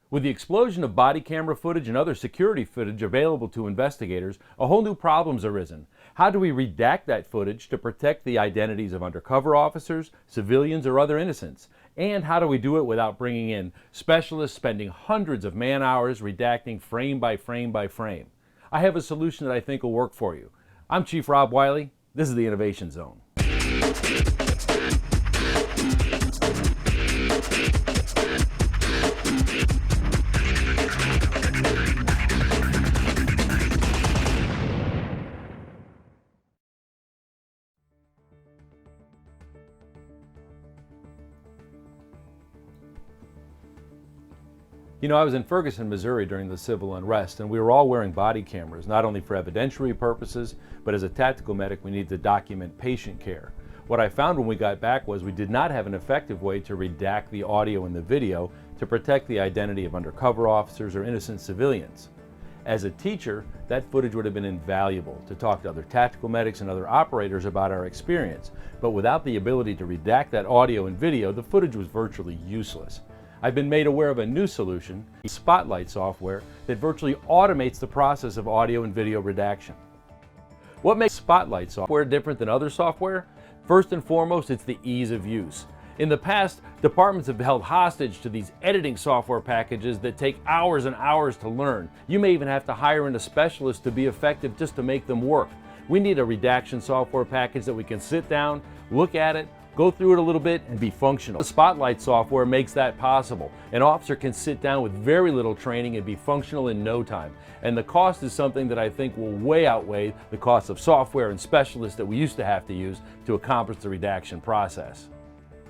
With the explosion of body camera footage and other security footage available to investigators, a whole new problem's arisen. How do we redact that footage to protect the identities of undercover officers, civilians, or other innocents? And how do we do it without bringing in specialists spending hundreds of man-hours redacting frame by frame by frame? I have a solution that I think will work for you. I'm Chief Rob Wiley. This is the Innovation Zone. You know, I was in Ferguson, Missouri during the civil unrest, and we were all wearing body cameras, not only for evidentiary purposes, but as a tactical medic, we needed to document patient care. What I found when we got back was we did not have an effective way to redact the audio and the video to protect the identity of undercover officers or innocent civilians. As a teacher, that footage would have been invaluable to talk to other tactical medics and other operators about our experience, but without the ability to redact that audio and video, the footage was virtually useless. I've been made aware of a new solution, Spotlight software, that virtually automates the process of audio and video redaction. What makes Spotlight software different than other software? First and foremost, it's the ease of use. In the past, departments have held hostage to these editing software packages that take hours and hours to learn. You may even have to hire in a specialist to be effective just to make them work. We need a redaction software package that we can sit down, look at it, go through it a little bit, and be functional. The Spotlight software makes that possible. An officer can sit down with very little training and be functional in no time. And the cost is something that I think will way outweigh the cost of software and specialists that we used to have to use to accomplish the redaction process.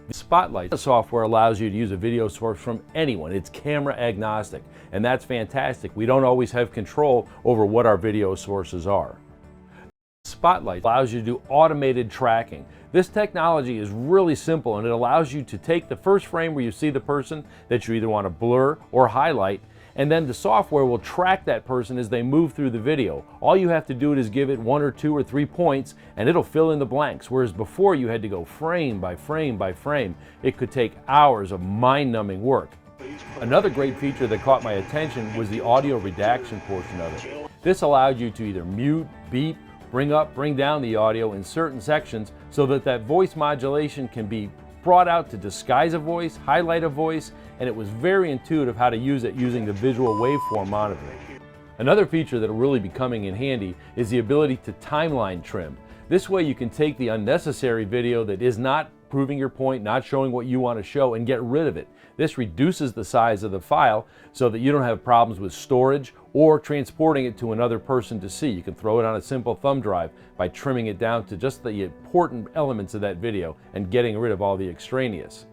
The Spotlight software allows you to use a video source from anyone. It's camera agnostic, and that's fantastic. We don't always have control over what our video sources are. Spotlight allows you to do automated tracking. This technology is really simple, and it allows you to take the first frame where you see the person that you either want to blur or highlight, and then the software will track that person as they move through the video. All you have to do is give it 1 or 2 or 3 points, and it'll fill in the blanks, whereas before you had to go frame by frame by frame. It could take hours of mind-numbing work. Another great feature that caught my attention was the audio redaction portion of it. This allowed you to either mute, beep, bring up, bring down the audio in certain sections so that that voice modulation can be brought out to disguise a voice, highlight a voice, and it was very intuitive how to use it using the visual waveform monitoring. Another feature that will really be coming in handy is the ability to timeline trim. This way you can take the unnecessary video that is not proving your point, not showing what you want to show, and get rid of it. This reduces the size of the file so that you don't have problems with storage or transporting it to another person to see. You can throw it on a simple thumb drive by trimming it down to just the important elements of that video and getting rid of all the extraneous.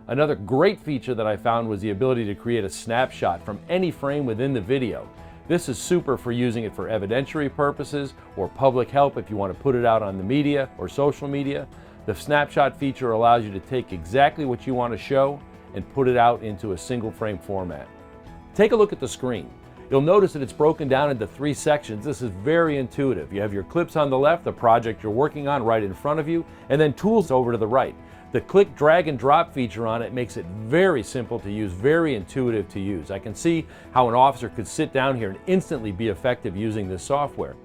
Another great feature that I found was the ability to create a snapshot from any frame within the video. This is super for using it for evidentiary purposes or public help if you want to put it out on the media or social media. The snapshot feature allows you to take exactly what you want to show and put it out into a single frame format. Take a look at the screen. You'll notice that it's broken down into 3 sections. This is very intuitive. You have your clips on the left, the project you're working on right in front of you, and then tools over to the right. The click, drag, and drop feature on it makes it very simple to use, very intuitive to use. I can see how an officer could sit down here and instantly be effective using this software.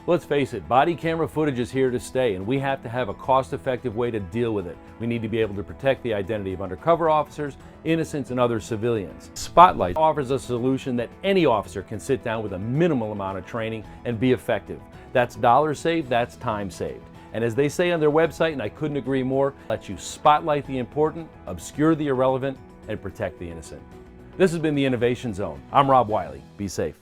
Let's face it, body camera footage is here to stay, and we have to have a cost-effective way to deal with it. We need to be able to protect the identity of undercover officers, innocents, and other civilians. Spotlight offers a solution that any officer can sit down with a minimal amount of training and be effective. That's dollars saved, that's time saved. And as they say on their website, and I couldn't agree more, lets you spotlight the important, obscure the irrelevant, and protect the innocent. This has been the Innovation Zone. I'm Rob Wiley. Be safe.